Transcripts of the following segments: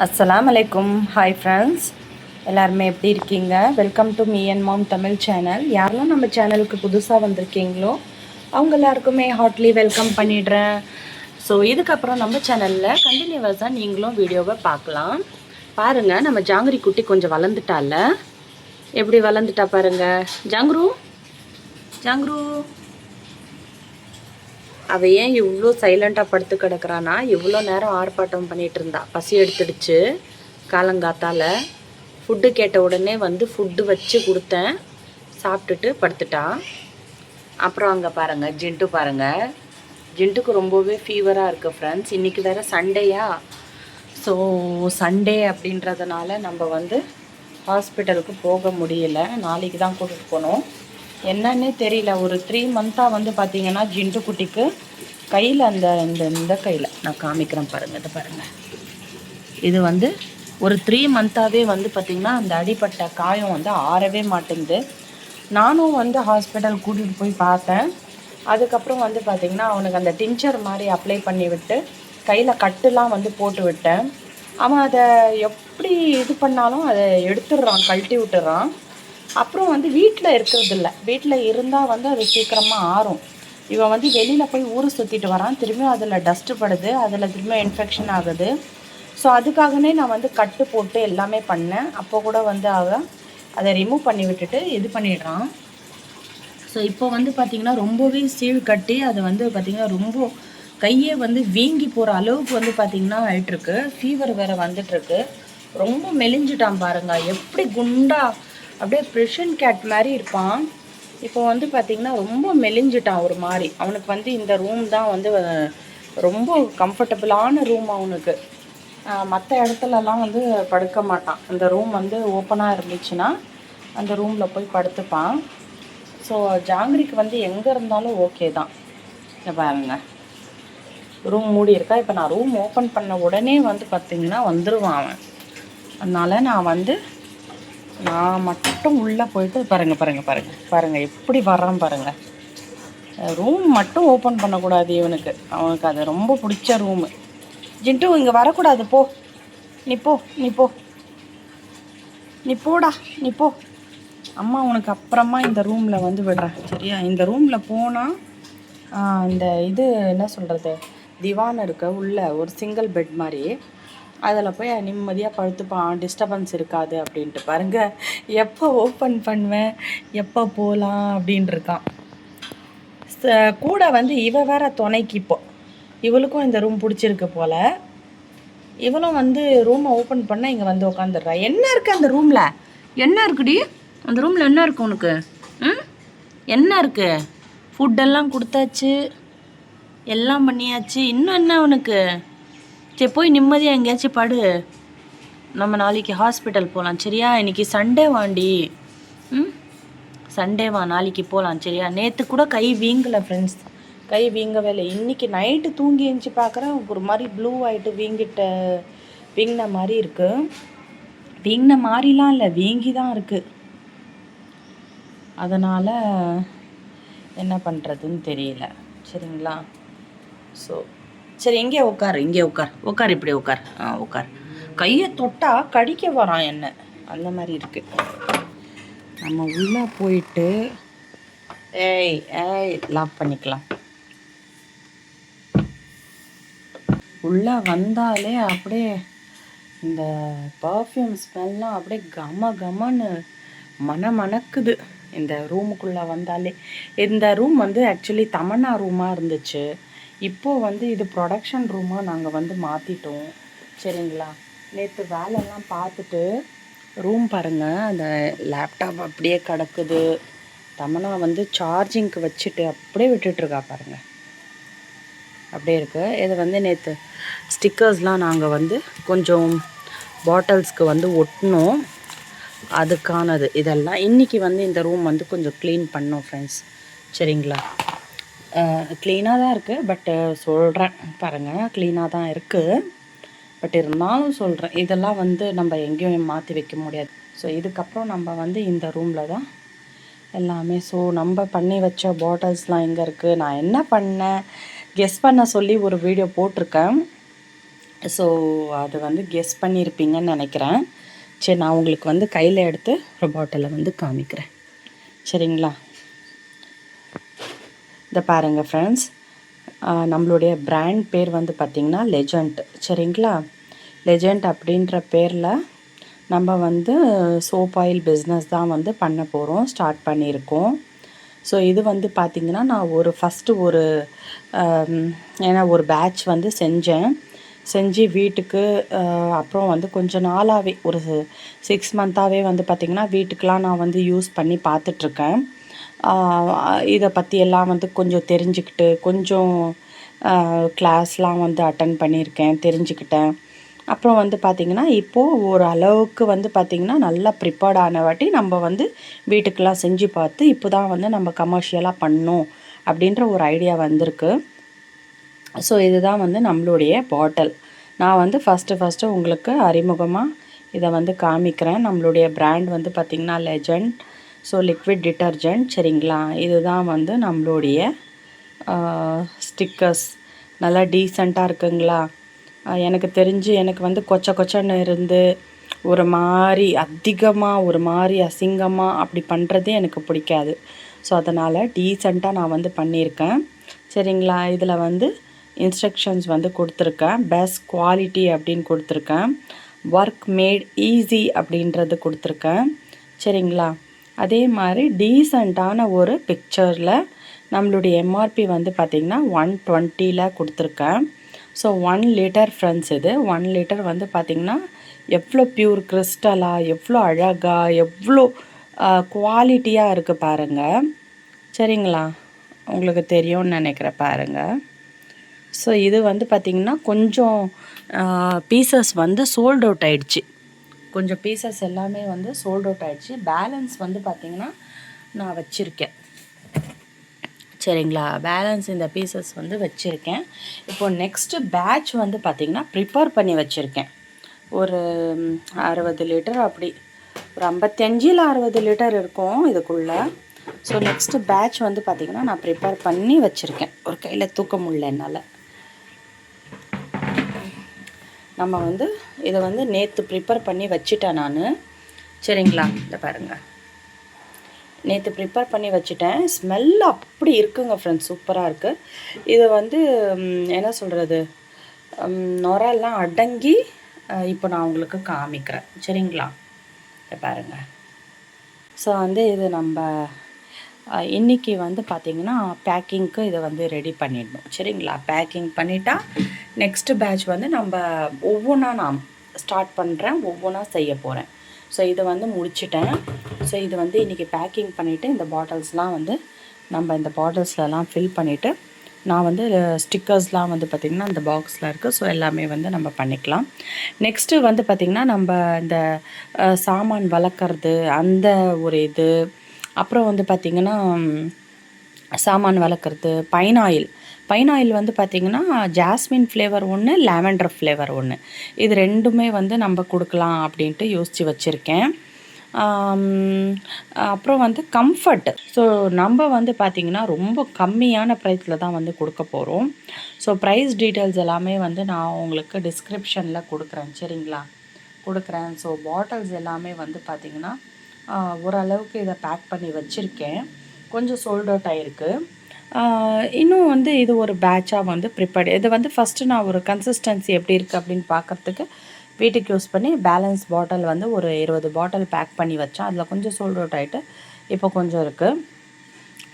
அஸ்ஸலாமு அலைக்கும். Hi friends, எல்லாருமே எப்படி இருக்கீங்க? Welcome to me and mom Tamil channel. யாரெல்லாம் நம்ம சேனலுக்கு புதுசாக வந்திருக்கீங்களோ அவங்க எல்லாருக்குமே ஹார்ட்லி வெல்கம் பண்ணிடுறேன். ஸோ இதுக்கப்புறம் நம்ம சேனலில் கண்டினியூவஸாக நீங்களும் வீடியோவை பார்க்கலாம். பாருங்கள், நம்ம ஜாங்கிரி குட்டி கொஞ்சம் வளர்ந்துட்டால, எப்படி வளர்ந்துட்டா பாருங்கள். ஜாங்க்ரு ஜாங்க்ரு அவள் ஏன் இவ்வளோ சைலண்ட்டாக படுத்து கிடக்குறான்னா, இவ்வளோ நேரம் ஆர்ப்பாட்டம் பண்ணிகிட்டு இருந்தா. பசி எடுத்துடுச்சு காலங்காத்தால். ஃபுட்டு கேட்ட உடனே வந்து ஃபுட்டு வச்சு கொடுத்தேன், சாப்பிட்டுட்டு படுத்துட்டா. அப்புறம் அங்கே பாருங்கள், ஜிண்டு பாருங்கள். ஜிண்டுக்கு ரொம்பவே ஃபீவராக இருக்குது ஃப்ரெண்ட்ஸ். இன்றைக்கி வேறு சண்டேயா. ஸோ சண்டே அப்படின்றதுனால நம்ம வந்து ஹாஸ்பிட்டலுக்கு போக முடியல. நாளைக்கு தான் கூட்டிகிட்டு போனோம். என்னன்னே தெரியல. ஒரு 3 மந்த்தாக வந்து பார்த்திங்கன்னா ஜிண்டு குட்டிக்கு கையில் அந்த இந்த கையில் நான் காமிக்கிறேன் பாருங்கள். இதை பாருங்கள், இது வந்து ஒரு 3 மந்த்தாகவே வந்து பார்த்திங்கன்னா அந்த அடிப்பட்ட காயம் வந்து ஆறவே மாட்டேங்குது. நானும் வந்து ஹாஸ்பிட்டல் கூட்டிகிட்டு போய் பார்த்தேன். அதுக்கப்புறம் வந்து பார்த்திங்கன்னா அவனுக்கு அந்த டிஞ்சர் மாதிரி அப்ளை பண்ணி விட்டு கையில் கட்டுலாம் வந்து போட்டு விட்டேன். அவன் அதை எப்படி இது பண்ணாலும் அதை எடுத்துடுறான், கழட்டி விட்டுறான். அப்புறம் வந்து வீட்டில் இருக்கிறதில்ல. வீட்டில் இருந்தால் வந்து அது சீக்கிரமாக ஆறும். இவன் வந்து வெளியில் போய் ஊர் சுற்றிட்டு வரான், திரும்பியும் அதில் டஸ்ட்டு படுது, அதில் திரும்பியும் இன்ஃபெக்ஷன் ஆகுது. ஸோ அதுக்காகவே நான் வந்து கட்டு போட்டு எல்லாமே பண்ணேன். அப்போ கூட வந்து அவன் அதை ரிமூவ் பண்ணி விட்டுட்டு இது பண்ணிடுறான். ஸோ இப்போ வந்து பார்த்திங்கன்னா ரொம்பவே சீழ் கட்டி அது வந்து பார்த்திங்கன்னா ரொம்ப கையே வந்து வீங்கி போகிற அளவுக்கு வந்து பார்த்திங்கன்னா ஆகிட்டுருக்கு. ஃபீவர் வேறு வந்துட்டுருக்கு. ரொம்ப மெலிஞ்சிட்டான் பாருங்கள். எப்படி குண்டா அப்படியே ப்ரெஷன் கேட் மாதிரி இருப்பான். இப்போ வந்து பார்த்திங்கன்னா ரொம்ப மெலிஞ்சிட்டான் ஒரு மாதிரி. அவனுக்கு வந்து இந்த ரூம் தான் வந்து ரொம்ப கம்ஃபர்டபுளான ரூம் அவனுக்கு. மற்ற இடத்துலலாம் வந்து படுக்க மாட்டான். அந்த ரூம் வந்து ஓப்பனாக இருந்துச்சுன்னா அந்த ரூமில் போய் படுத்துப்பான். ஸோ ஜாங்கிரிக்கு வந்து எங்கே இருந்தாலும் ஓகே தான். பாருங்க, ரூம் மூடி இருக்கா. இப்போ நான் ரூம் ஓப்பன் பண்ண உடனே வந்து பார்த்திங்கன்னா வந்துடுவான் அவன். அதனால் நான் மட்டும் உள்ளே போயிட்டு பாருங்கள் எப்படி வர்றான் பாருங்கள். ரூம் மட்டும் ஓப்பன் பண்ணக்கூடாது இவனுக்கு. அவனுக்கு அது ரொம்ப பிடிச்ச ரூமு. ஜிண்டு இங்கே வரக்கூடாது, போ நீ போ நீ போ நீ போடா நீ போ. அம்மா உனக்கு அப்புறமா இந்த ரூமில் வந்து விடுறேன், சரியா? இந்த ரூமில் போனால் இந்த இது என்ன சொல்கிறது, திவான் இருக்க உள்ள ஒரு சிங்கிள் பெட் மாதிரி, அதில் போய் நிம்மதியாக படுத்துப்பான். டிஸ்டர்பன்ஸ் இருக்காது அப்படின்ட்டு. பாருங்கள், எப்போ ஓப்பன் பண்ணுவேன், எப்போ போகலாம் அப்படின்ட்டுருக்கான். கூட வந்து இவ வேற துணைக்கு. இப்போ இவளுக்கும் இந்த ரூம் பிடிச்சிருக்கு போல். இவளும் வந்து ரூமை ஓப்பன் பண்ணால் இங்கே வந்து உட்காந்துடுறா. என்ன இருக்குது அந்த ரூமில்? என்ன இருக்குடி அந்த ரூமில்? என்ன இருக்குது உனக்கு? என்ன இருக்குது? ஃபுட்டெல்லாம் கொடுத்தாச்சு, எல்லாம் பண்ணியாச்சு. இன்னும் என்ன உனக்கு? சரி, போய் நிம்மதியாக எங்கேயாச்சும் படு. நம்ம நாளைக்கு ஹாஸ்பிட்டல் போகலாம், சரியா? இன்றைக்கி சண்டே வாண்டி. சண்டேவா, நாளைக்கு போகலாம், சரியா? நேற்று கூட கை வீங்கலை ஃப்ரெண்ட்ஸ். கை வீங்கவே இல்லை. இன்றைக்கி நைட்டு தூங்கி எழுந்துச்சி பார்க்குறேன், ஒரு மாதிரி ப்ளூ ஆகிட்டு வீங்கின மாதிரி இருக்குது. வீங்கின மாதிரிலாம் இல்லை, வீங்கி தான் இருக்குது. அதனால் என்ன பண்ணுறதுன்னு தெரியல, சரிங்களா? ஸோ சரி, இங்கே உட்கார், இப்படி உட்கார். கையை தொட்டால் கடிக்க வரான் என்ன, அந்த மாதிரி இருக்குது. நம்ம உள்ளே போயிட்டு லாக் பண்ணிக்கலாம். உள்ளே வந்தாலே அப்படியே இந்த பர்ஃப்யூம் ஸ்மெல்லாம் அப்படியே கமன்னு மணக்குது இந்த ரூமுக்குள்ளே வந்தாலே. இந்த ரூம் வந்து ஆக்சுவலி தமன்னா ரூமாக இருந்துச்சு. இப்போது வந்து இது ப்ரொடக்ஷன் ரூமாக நாங்கள் வந்து மாற்றிட்டோம், சரிங்களா? நேற்று வேலைலாம் பார்த்துட்டு ரூம் பாருங்கள், அந்த லேப்டாப் அப்படியே கிடக்குது. தமன்னா வந்து சார்ஜிங்க்கு வச்சுட்டு அப்படியே விட்டுட்ருக்கா பாருங்கள், அப்படியே இருக்குது. இது வந்து நேற்று ஸ்டிக்கர்ஸ்லாம் நாங்கள் வந்து கொஞ்சம் பாட்டில்ஸ்க்கு வந்து ஒட்டினோம், அதுக்கானது இதெல்லாம். இன்றைக்கி வந்து இந்த ரூம் வந்து கொஞ்சம் க்ளீன் பண்ணோம் ஃப்ரெண்ட்ஸ், சரிங்களா? க்ளீனாக தான் இருக்குது, பட்டு சொல்கிறேன் பாருங்கள், க்ளீனாக தான் இருக்குது. பட் இருந்தாலும் சொல்கிறேன், இதெல்லாம் வந்து நம்ம எங்கேயும் மாற்றி வைக்க முடியாது. ஸோ இதுக்கப்புறம் நம்ம வந்து இந்த ரூமில் தான் எல்லாமே. ஸோ நம்ம பண்ணி வச்ச பாட்டில்ஸ்லாம் எங்கே இருக்குது, நான் என்ன பண்ணேன் கெஸ் பண்ண சொல்லி ஒரு வீடியோ போட்டிருக்கேன். ஸோ அது வந்து கெஸ் பண்ணியிருப்பீங்கன்னு நினைக்கிறேன். சரி, நான் உங்களுக்கு வந்து கையில் எடுத்து ஒரு பாட்டிலை வந்து காமிக்கிறேன். சரிங்களா? இதை பாருங்கள் ஃப்ரெண்ட்ஸ், நம்மளுடைய பிராண்ட் பேர் வந்து பார்த்திங்கன்னா லெஜண்ட். சரிங்களா? லெஜண்ட் அப்படின்ற பேரில் நம்ம வந்து சோப் ஆயில் பிஸ்னஸ் தான் வந்து பண்ண போகிறோம், ஸ்டார்ட் பண்ணியிருக்கோம். ஸோ இது வந்து பார்த்திங்கன்னா நான் ஏன்னா ஒரு பேட்ச் வந்து செஞ்சு வீட்டுக்கு அப்புறம் வந்து கொஞ்சம் நாளாகவே ஒரு 6 மந்த்தாகவே வந்து பார்த்திங்கன்னா வீட்டுக்கெலாம் நான் வந்து யூஸ் பண்ணி பார்த்துட்ருக்கேன். இதை பற்றியெல்லாம் வந்து கொஞ்சம் தெரிஞ்சுக்கிட்டு கொஞ்சம் கிளாஸ்லாம் வந்து அட்டன் பண்ணியிருக்கேன், தெரிஞ்சுக்கிட்டேன். அப்புறம் வந்து பார்த்திங்கன்னா இப்போது ஒரு அளவுக்கு வந்து பார்த்திங்கன்னா நல்லா ப்ரிப்பேர்ட் ஆன வாட்டி நம்ம வந்து வீட்டுக்கெலாம் செஞ்சு பார்த்து இப்போ தான் வந்து நம்ம கமர்ஷியலாக பண்ணணும் அப்படின்ற ஒரு ஐடியா வந்திருக்கு. ஸோ இதுதான் வந்து நம்மளுடைய பாட்டில். நான் வந்து ஃபஸ்ட்டு உங்களுக்கு அறிமுகமாக இதை வந்து காமிக்கிறேன். நம்மளுடைய பிராண்ட் வந்து பார்த்திங்கன்னா லெஜண்ட். So liquid detergent. சரிங்களா? இதுதான் வந்து நம்மளுடைய ஸ்டிக்கர்ஸ். நல்லா டீசெண்டாக இருக்குங்களா? எனக்கு தெரிஞ்சு எனக்கு வந்து கொச்சன்னு இருந்து ஒரு மாதிரி அதிகமாக ஒரு மாதிரி அசிங்கமாக அப்படி பண்ணுறதே எனக்கு பிடிக்காது. ஸோ அதனால் டீசெண்டாக நான் வந்து பண்ணியிருக்கேன். சரிங்களா? இதில் வந்து இன்ஸ்ட்ரக்ஷன்ஸ் வந்து கொடுத்துருக்கேன். பெஸ்ட் குவாலிட்டி அப்படின்னு கொடுத்துருக்கேன். ஒர்க் மேட் ஈஸி அப்படின்றது கொடுத்துருக்கேன். சரிங்களா? அதே மாதிரி டீசெண்டான ஒரு பிக்சரில் நம்மளுடைய எம்ஆர்பி வந்து பார்த்திங்கன்னா 120 கொடுத்துருக்கேன். So 1 litre friends. இது 1 லிட்டர் வந்து பார்த்திங்கன்னா எவ்வளோ ப்யூர் கிறிஸ்டலாக, எவ்வளோ அழகாக, எவ்வளோ குவாலிட்டியாக இருக்குது பாருங்கள். சரிங்களா? உங்களுக்கு தெரியும்னு நினைக்கிறேன் பாருங்கள். ஸோ இது வந்து பார்த்திங்கன்னா கொஞ்சம் பீசஸ் வந்து சோல்ட் அவுட் ஆகிடுச்சு. கொஞ்சம் பீசஸ் எல்லாமே வந்து சோல்ட் அவுட் ஆகிடுச்சு. பேலன்ஸ் வந்து பார்த்திங்கன்னா நான் வச்சுருக்கேன். சரிங்களா? பேலன்ஸ் இந்த பீசஸ் வந்து வச்சுருக்கேன். இப்போது நெக்ஸ்ட்டு பேட்ச் வந்து பார்த்திங்கன்னா ப்ரிப்பேர் பண்ணி வச்சுருக்கேன். ஒரு 60 லிட்டர் அப்படி ஒரு 55 இல்லை 60 லிட்டர் இருக்கும் இதுக்குள்ளே. ஸோ நெக்ஸ்ட்டு பேட்ச் வந்து பார்த்திங்கன்னா நான் ப்ரிப்பேர் பண்ணி வச்சுருக்கேன். ஒரு கையில் தூக்க முடியல என்னால். நம்ம வந்து இதை வந்து நேற்று ப்ரிப்பேர் பண்ணி வச்சுட்டேன் நான். சரிங்களா? இதை பாருங்கள், நேற்று ப்ரிப்பேர் பண்ணி வச்சுட்டேன். ஸ்மெல் அப்படி இருக்குங்க ஃப்ரெண்ட்ஸ், சூப்பராக இருக்குது. இதை வந்து என்ன சொல்கிறது, நுரெல்லாம் அடங்கி இப்போ நான் உங்களுக்கு காமிக்கிறேன். சரிங்களா? இதை பாருங்கள். ஸோ வந்து இது நம்ம இன்றைக்கி வந்து பார்த்திங்கன்னா பேக்கிங்க்கு இதை வந்து ரெடி பண்ணிடணும். சரிங்களா? பேக்கிங் பண்ணிட்டா நெக்ஸ்ட்டு பேட்ச் வந்து நம்ம ஒவ்வொன்றா நான் ஸ்டார்ட் பண்ணுறேன், ஒவ்வொன்றா செய்ய போகிறேன். ஸோ இதை வந்து முடிச்சிட்டேன். ஸோ இது வந்து இன்றைக்கி பேக்கிங் பண்ணிவிட்டு இந்த பாட்டில்ஸ்லாம் வந்து நம்ம இந்த பாட்டில்ஸ்லலாம் ஃபில் பண்ணிவிட்டு நான் வந்து ஸ்டிக்கர்ஸ்லாம் வந்து பார்த்திங்கன்னா அந்த பாக்ஸில் இருக்குது. ஸோ எல்லாமே வந்து நம்ம பண்ணிக்கலாம். நெக்ஸ்ட்டு வந்து பார்த்திங்கன்னா நம்ம இந்த சாமான் வளர்க்குறது அந்த ஒரு இது, அப்புறம் வந்து பார்த்திங்கன்னா சாமான் வளர்க்குறது, பைன் ஆயில் வந்து பார்த்திங்கன்னா ஜாஸ்மின் ஃப்ளேவர் ஒன்று, லாவெண்டர் ஃப்ளேவர் ஒன்று, இது ரெண்டுமே வந்து நம்ம கொடுக்கலாம் அப்படின்ட்டு யோசித்து வச்சுருக்கேன். அப்புறம் வந்து கம்ஃபர்ட். ஸோ நம்ம வந்து பார்த்திங்கன்னா ரொம்ப கம்மியான ப்ரைஸில் தான் வந்து கொடுக்க போகிறோம். ஸோ ப்ரைஸ் டீட்டெயில்ஸ் எல்லாமே வந்து நான் உங்களுக்கு டிஸ்கிரிப்ஷனில் கொடுக்குறேன். சரிங்களா? கொடுக்குறேன். ஸோ பாட்டில்ஸ் எல்லாமே வந்து பார்த்திங்கன்னா ஓரளவுக்கு இதை பேக் பண்ணி வச்சுருக்கேன். கொஞ்சம் சோல்ட் அவுட் ஆகிருக்கு. இன்னும் வந்து இது ஒரு பேட்சாக வந்து ப்ரிப்பேர்டு. இது வந்து ஃபஸ்ட்டு நான் ஒரு கன்சிஸ்டன்சி எப்படி இருக்குது அப்படின்னு பார்க்குறதுக்கு வீட்டுக்கு யூஸ் பண்ணி பேலன்ஸ் பாட்டில் வந்து ஒரு 20 பாட்டில் பேக் பண்ணி வச்சேன். அதில் கொஞ்சம் சோல்ட் அவுட் ஆகிட்டு இப்போ கொஞ்சம் இருக்குது.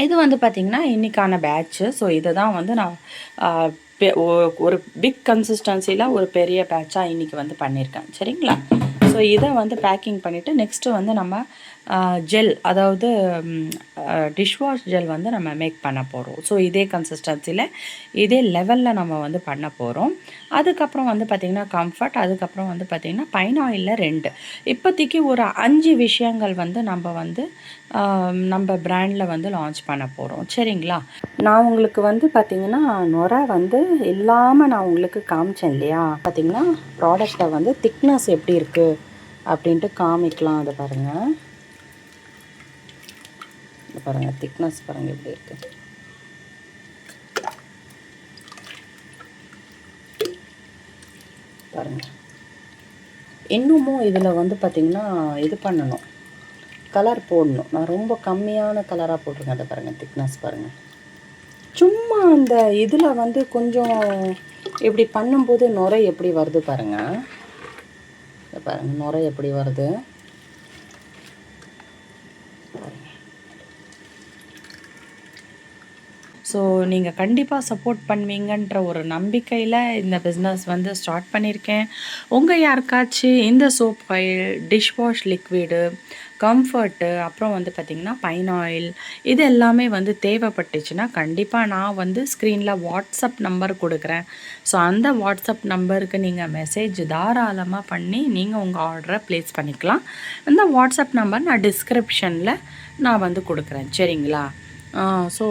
இது வந்து பார்த்திங்கன்னா இன்றைக்கான பேட்ச்சு. ஸோ இதை தான் வந்து நான் ஒரு பிக் கன்சிஸ்டன்சியில் ஒரு பெரிய பேட்சாக இன்றைக்கி வந்து பண்ணியிருக்கேன். சரிங்களா? ஸோ இதை வந்து பேக்கிங் பண்ணிவிட்டு நெக்ஸ்ட்டு வந்து நம்ம ஜெல், அதாவது டிஷ்வாஷ் ஜெல் வந்து நம்ம மேக் பண்ண போகிறோம். ஸோ இதே கன்சிஸ்டன்சியில் இதே லெவலில் நம்ம வந்து பண்ண போகிறோம். அதுக்கப்புறம் வந்து பார்த்திங்கன்னா கம்ஃபர்ட், அதுக்கப்புறம் வந்து பார்த்திங்கன்னா பைன் ஆயிலில் 2. இப்போதைக்கு ஒரு 5 விஷயங்கள் வந்து நம்ம வந்து நம்ம பிராண்டில் வந்து லான்ச் பண்ண போகிறோம். சரிங்களா? நான் உங்களுக்கு வந்து பார்த்திங்கன்னா நுரை வந்து இல்லாமல் நான் உங்களுக்கு காமிச்சேன் இல்லையா? பார்த்திங்கன்னா ப்ராடக்டை வந்து திக்னஸ் எப்படி இருக்குது அப்படின்ட்டு காமிக்கலாம். அதை பாருங்கள், பாருங்கள் திக்னஸ் பாருங்கள் எப்படி இருக்குது. பாருங்கள். இன்னமும் இதில் வந்து பார்த்திங்கன்னா இது பண்ணணும், கலர் போடணும். நான் ரொம்ப கம்மியான கலராக போட்டிருக்கேன். அதை பாருங்கள், திக்னஸ் பாருங்கள். சும்மா அந்த இதில் வந்து கொஞ்சம் இப்படி பண்ணும்போது நுரை எப்படி வருது பாருங்கள். இதை பாருங்கள், நுரை எப்படி வருது. ஸோ நீங்கள் கண்டிப்பாக சப்போர்ட் பண்ணுவீங்கன்ற ஒரு நம்பிக்கையில் இந்த பிஸ்னஸ் வந்து ஸ்டார்ட் பண்ணியிருக்கேன். உங்கள் யாருக்காச்சும் இந்த soap oil, dish wash liquid, comfort, அப்புறம் வந்து பார்த்திங்கன்னா பைன் ஆயில், இது எல்லாமே வந்து தேவைப்பட்டுச்சுன்னா கண்டிப்பாக நான் வந்து ஸ்க்ரீனில் வாட்ஸ்அப் நம்பர் கொடுக்குறேன். ஸோ அந்த வாட்ஸ்அப் நம்பருக்கு நீங்கள் மெசேஜ் தாராளமாக பண்ணி நீங்கள் உங்கள் ஆர்டரை ப்ளேஸ் பண்ணிக்கலாம். இந்த வாட்ஸ்அப் நம்பர் நான் டிஸ்கிரிப்ஷனில் நான் வந்து கொடுக்குறேன், சரிங்களா? ஸோ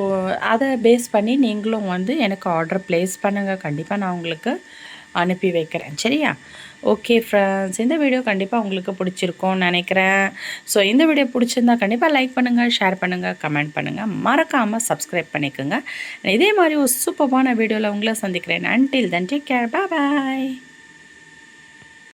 அதை பேஸ் பண்ணி நீங்களும் வந்து எனக்கு ஆர்டர் ப்ளேஸ் பண்ணுங்கள். கண்டிப்பாக நான் உங்களுக்கு அனுப்பி வைக்கிறேன், சரியா? ஓகே ஃப்ரெண்ட்ஸ், இந்த வீடியோ கண்டிப்பாக உங்களுக்கு பிடிச்சிருக்கும்னு நினைக்கிறேன். ஸோ இந்த வீடியோ பிடிச்சிருந்தா கண்டிப்பாக லைக் பண்ணுங்கள், ஷேர் பண்ணுங்கள், கமெண்ட் பண்ணுங்கள், மறக்காமல் சப்ஸ்கிரைப் பண்ணிக்கோங்க. இதே மாதிரி ஒரு சூப்பரான வீடியோவில் உங்களை சந்திக்கிறேன். அன்டில் தென் டேக் கேர், பாய்.